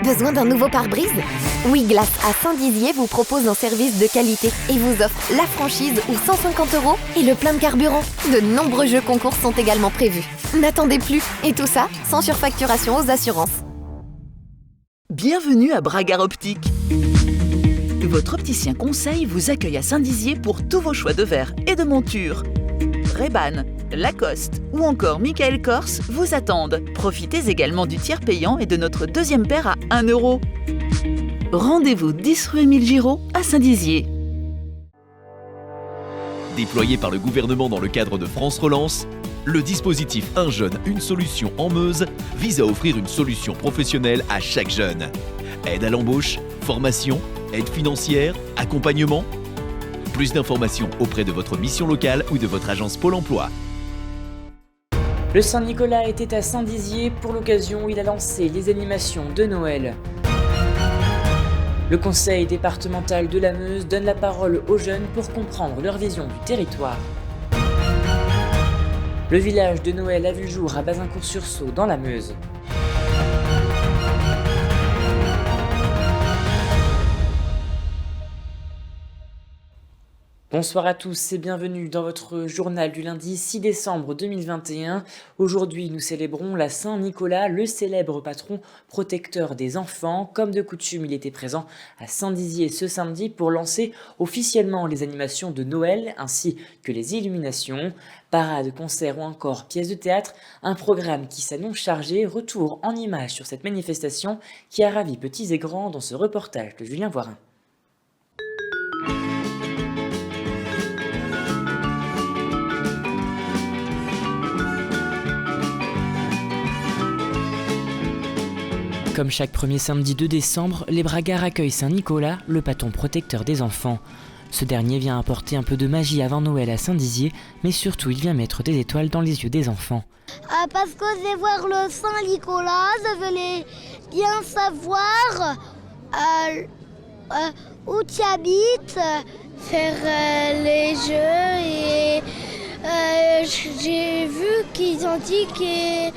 Besoin d'un nouveau pare-brise ? Ouiglace à Saint-Dizier vous propose un service de qualité et vous offre la franchise ou 150 € et le plein de carburant. De nombreux jeux concours sont également prévus. N'attendez plus, et tout ça sans surfacturation aux assurances. Bienvenue à Bragard Optique. Votre opticien conseil vous accueille à Saint-Dizier pour tous vos choix de verres et de montures. Ray-Ban, Lacoste ou encore Michael Kors vous attendent. Profitez également du tiers payant et de notre deuxième paire à 1 €. Rendez-vous 10 rue Émile Giraud à Saint-Dizier. Déployé par le gouvernement dans le cadre de France Relance, le dispositif Un jeune, une solution en Meuse vise à offrir une solution professionnelle à chaque jeune. Aide à l'embauche, formation, aide financière, accompagnement. Plus d'informations auprès de votre mission locale ou de votre agence Pôle emploi. Le Saint-Nicolas était à Saint-Dizier pour l'occasion où il a lancé les animations de Noël. Le conseil départemental de la Meuse donne la parole aux jeunes pour comprendre leur vision du territoire. Le village de Noël a vu le jour à Bazincourt-sur-Saulx dans la Meuse. Bonsoir à tous et bienvenue dans votre journal du lundi 6 décembre 2021. Aujourd'hui, nous célébrons la Saint-Nicolas, le célèbre patron protecteur des enfants. Comme de coutume, il était présent à Saint-Dizier ce samedi pour lancer officiellement les animations de Noël ainsi que les illuminations. Parades, concerts ou encore pièces de théâtre, un programme qui s'annonce chargé. Retour en images sur cette manifestation qui a ravi petits et grands dans ce reportage de Julien Voirin. Comme chaque premier samedi de décembre, les Bragards accueillent Saint-Nicolas, le patron protecteur des enfants. Ce dernier vient apporter un peu de magie avant Noël à Saint-Dizier, mais surtout il vient mettre des étoiles dans les yeux des enfants. Parce que je vais voir le Saint-Nicolas, je voulais bien savoir où tu habites, faire les jeux et j'ai vu qu'ils ont dit que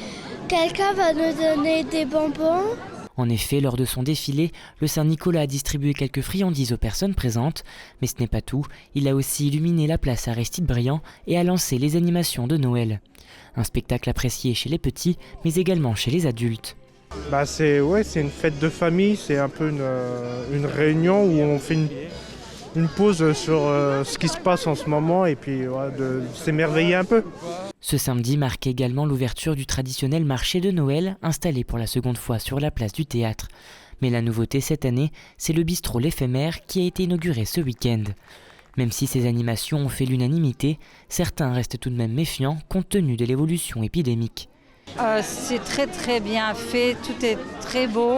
quelqu'un va nous donner des bonbons. En effet, lors de son défilé, le Saint-Nicolas a distribué quelques friandises aux personnes présentes, mais ce n'est pas tout, il a aussi illuminé la place Aristide-Briand et a lancé les animations de Noël. Un spectacle apprécié chez les petits, mais également chez les adultes. C'est une fête de famille, c'est un peu une réunion où on fait une pause sur ce qui se passe en ce moment et puis de s'émerveiller un peu. Ce samedi marque également l'ouverture du traditionnel marché de Noël installé pour la seconde fois sur la place du théâtre. Mais la nouveauté cette année, c'est le bistrot L'Éphémère qui a été inauguré ce week-end. Même si ces animations ont fait l'unanimité, certains restent tout de même méfiants compte tenu de l'évolution épidémique. C'est très très bien fait, tout est très beau.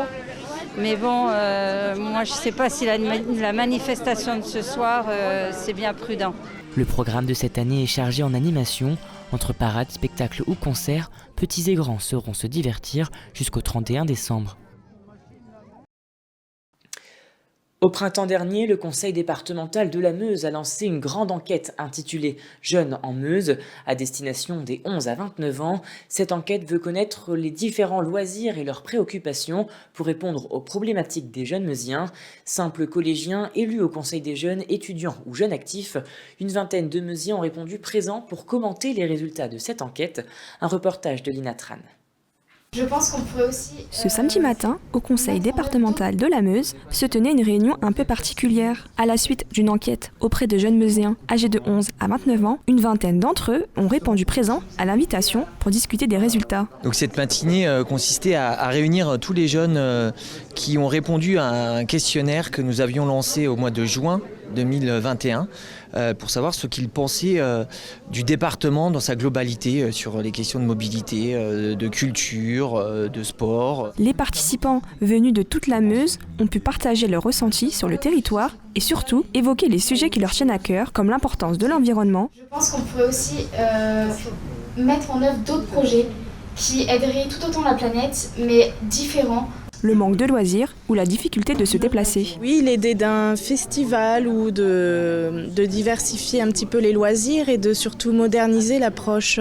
Mais bon, moi je ne sais pas si la manifestation de ce soir, c'est bien prudent. Le programme de cette année est chargé en animation. Entre parades, spectacles ou concerts, petits et grands sauront se divertir jusqu'au 31 décembre. Au printemps dernier, le conseil départemental de la Meuse a lancé une grande enquête intitulée « Jeunes en Meuse » à destination des 11 à 29 ans. Cette enquête veut connaître les différents loisirs et leurs préoccupations pour répondre aux problématiques des jeunes meusiens. Simples collégiens élus au conseil des jeunes, étudiants ou jeunes actifs, une vingtaine de meusiens ont répondu présents pour commenter les résultats de cette enquête. Un reportage de Lina Tran. Je pense qu'on pourrait aussi... Ce samedi matin, au conseil départemental de la Meuse, se tenait une réunion un peu particulière. À la suite d'une enquête auprès de jeunes meusiens âgés de 11 à 29 ans, une vingtaine d'entre eux ont répondu présents à l'invitation pour discuter des résultats. Donc cette matinée consistait à réunir tous les jeunes qui ont répondu à un questionnaire que nous avions lancé au mois de juin 2021 pour savoir ce qu'ils pensaient du département dans sa globalité sur les questions de mobilité, de culture, de sport. Les participants venus de toute la Meuse ont pu partager leurs ressentis sur le territoire et surtout évoquer les sujets qui leur tiennent à cœur comme l'importance de l'environnement. Je pense qu'on pourrait aussi mettre en œuvre d'autres projets qui aideraient tout autant la planète mais différents. le manque de loisirs ou la difficulté de se déplacer. Oui, l'idée d'un festival ou de diversifier un petit peu les loisirs et de surtout moderniser l'approche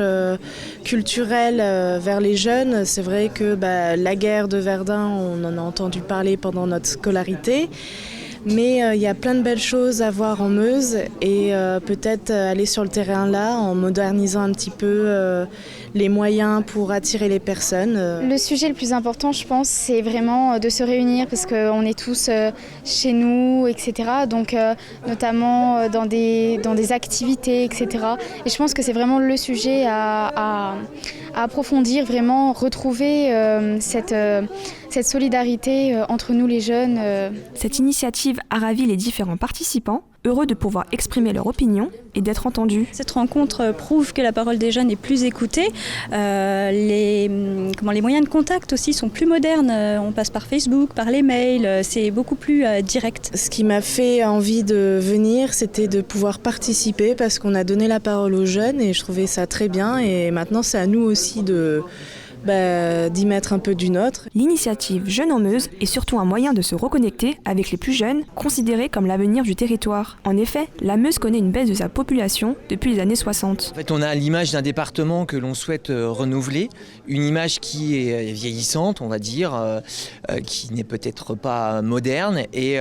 culturelle vers les jeunes. C'est vrai que la guerre de Verdun, on en a entendu parler pendant notre scolarité. Mais il y a plein de belles choses à voir en Meuse et peut-être aller sur le terrain là en modernisant un petit peu les moyens pour attirer les personnes. Le sujet le plus important, je pense, c'est vraiment de se réunir parce qu'on est tous chez nous, etc. Donc notamment dans des activités, etc. Et je pense que c'est vraiment le sujet à approfondir, vraiment retrouver cette solidarité entre nous les jeunes. Cette initiative a ravi les différents participants, heureux de pouvoir exprimer leur opinion et d'être entendus. Cette rencontre prouve que la parole des jeunes est plus écoutée. Les moyens de contact aussi sont plus modernes. On passe par Facebook, par les mails, c'est beaucoup plus direct. Ce qui m'a fait envie de venir, c'était de pouvoir participer parce qu'on a donné la parole aux jeunes et je trouvais ça très bien. Et maintenant, c'est à nous aussi d'y mettre un peu du nôtre. L'initiative Jeunes en Meuse est surtout un moyen de se reconnecter avec les plus jeunes, considérés comme l'avenir du territoire. En effet, la Meuse connaît une baisse de sa population depuis les années 60. En fait, on a l'image d'un département que l'on souhaite renouveler, une image qui est vieillissante, on va dire, qui n'est peut-être pas moderne et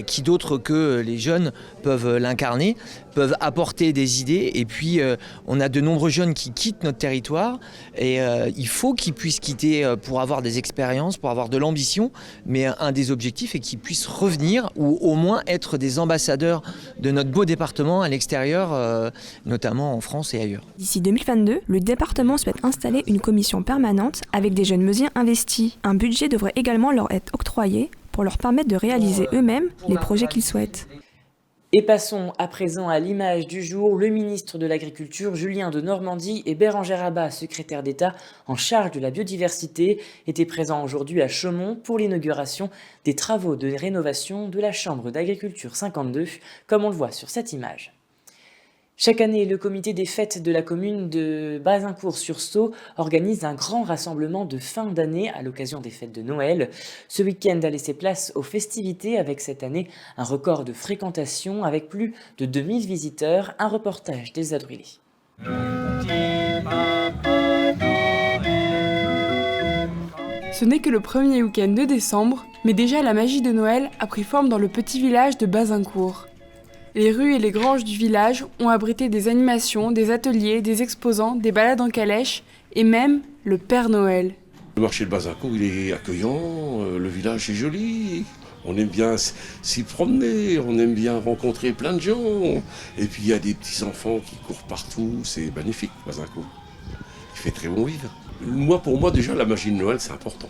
qui d'autres que les jeunes peuvent l'incarner, peuvent apporter des idées. Et puis, on a de nombreux jeunes qui quittent notre territoire et il faut qu'ils puissent quitter pour avoir des expériences, pour avoir de l'ambition, mais un des objectifs est qu'ils puissent revenir ou au moins être des ambassadeurs de notre beau département à l'extérieur, notamment en France et ailleurs. D'ici 2022, le département souhaite installer une commission permanente avec des jeunes meusiens investis. Un budget devrait également leur être octroyé pour leur permettre de réaliser eux-mêmes les projets qu'ils souhaitent. Et passons à présent à l'image du jour. Le ministre de l'Agriculture, Julien Denormandie, et Bérengère Abba, secrétaire d'État en charge de la biodiversité, étaient présents aujourd'hui à Chaumont pour l'inauguration des travaux de rénovation de la Chambre d'agriculture 52, comme on le voit sur cette image. Chaque année, le comité des fêtes de la commune de Bazincourt-sur-Saulx organise un grand rassemblement de fin d'année à l'occasion des fêtes de Noël. Ce week-end a laissé place aux festivités avec cette année un record de fréquentation avec plus de 2000 visiteurs. Un reportage d'Elsa Druilly. Ce n'est que le premier week-end de décembre, mais déjà la magie de Noël a pris forme dans le petit village de Bazincourt. Les rues et les granges du village ont abrité des animations, des ateliers, des exposants, des balades en calèche et même le Père Noël. Le marché de Bazincourt, il est accueillant, le village est joli, on aime bien s'y promener, on aime bien rencontrer plein de gens. Et puis il y a des petits enfants qui courent partout, c'est magnifique Bazincourt. Il fait très bon vivre. Pour moi déjà la magie de Noël c'est important.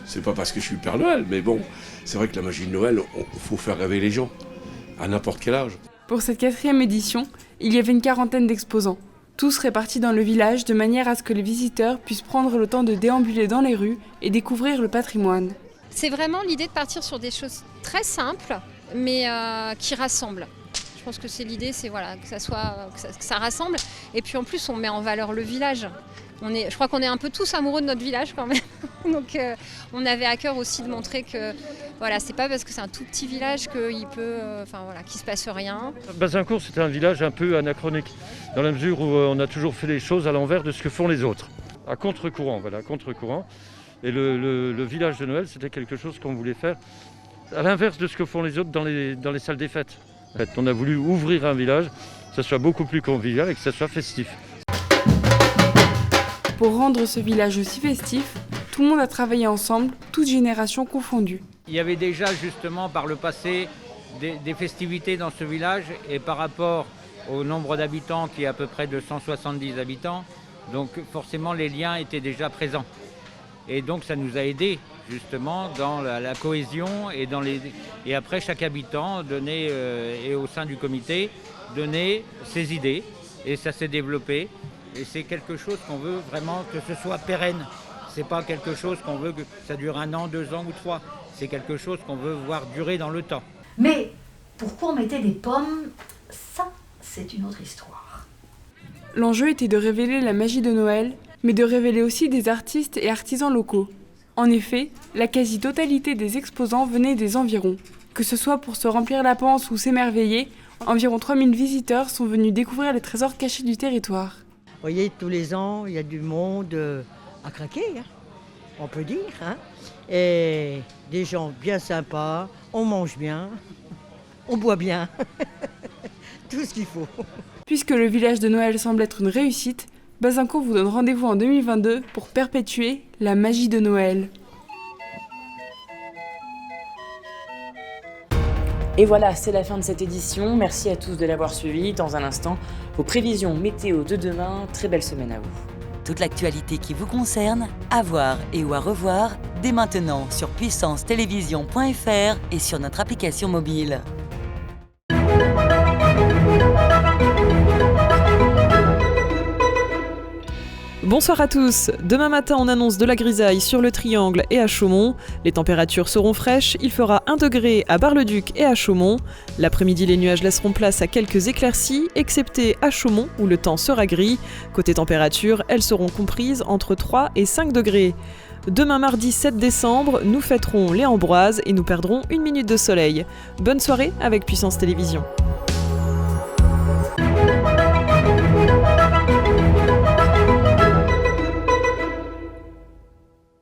C'est pas parce que je suis le Père Noël, mais bon, c'est vrai que la magie de Noël, il faut faire rêver les gens. À n'importe quel âge. Pour cette 4e édition, il y avait une 40aine d'exposants, tous répartis dans le village de manière à ce que les visiteurs puissent prendre le temps de déambuler dans les rues et découvrir le patrimoine. C'est vraiment l'idée de partir sur des choses très simples, mais qui rassemblent. Je pense que c'est l'idée, c'est que ça rassemble. Et puis en plus, on met en valeur le village. Je crois qu'on est un peu tous amoureux de notre village quand même. Donc on avait à cœur aussi de montrer que c'est pas parce que c'est un tout petit village qu'il se passe rien. Bazincourt, c'est un village un peu anachronique, dans la mesure où on a toujours fait les choses à l'envers de ce que font les autres. À contre-courant, contre-courant. Et le village de Noël, c'était quelque chose qu'on voulait faire à l'inverse de ce que font les autres dans les salles des fêtes. En fait, on a voulu ouvrir un village, que ça soit beaucoup plus convivial et que ça soit festif. Pour rendre ce village aussi festif, tout le monde a travaillé ensemble, toutes générations confondues. Il y avait déjà justement par le passé des festivités dans ce village et par rapport au nombre d'habitants qui est à peu près de 170 habitants, donc forcément les liens étaient déjà présents. Et donc ça nous a aidés justement dans la cohésion et après chaque habitant donnait, et au sein du comité donnait ses idées et ça s'est développé. Et c'est quelque chose qu'on veut vraiment que ce soit pérenne. C'est pas quelque chose qu'on veut que ça dure 1 an, 2 ans ou 3. C'est quelque chose qu'on veut voir durer dans le temps. Mais pourquoi on mettait des pommes, ça, c'est une autre histoire. L'enjeu était de révéler la magie de Noël, mais de révéler aussi des artistes et artisans locaux. En effet, la quasi-totalité des exposants venaient des environs. Que ce soit pour se remplir la panse ou s'émerveiller, environ 3000 visiteurs sont venus découvrir les trésors cachés du territoire. Vous voyez, tous les ans, il y a du monde à craquer, hein, on peut dire. Hein. Et des gens bien sympas, on mange bien, on boit bien, tout ce qu'il faut. Puisque le village de Noël semble être une réussite, Bazincourt vous donne rendez-vous en 2022 pour perpétuer la magie de Noël. Et voilà, c'est la fin de cette édition. Merci à tous de l'avoir suivi. Dans un instant, vos prévisions météo de demain. Très belle semaine à vous. Toute l'actualité qui vous concerne, à voir et ou à revoir, dès maintenant sur puissancetélévision.fr et sur notre application mobile. Bonsoir à tous. Demain matin, on annonce de la grisaille sur le Triangle et à Chaumont. Les températures seront fraîches. Il fera 1 degré à Bar-le-Duc et à Chaumont. L'après-midi, les nuages laisseront place à quelques éclaircies, excepté à Chaumont où le temps sera gris. Côté température, elles seront comprises entre 3 et 5 degrés. Demain mardi 7 décembre, nous fêterons les Ambroises et nous perdrons 1 minute de soleil. Bonne soirée avec Puissance Télévision.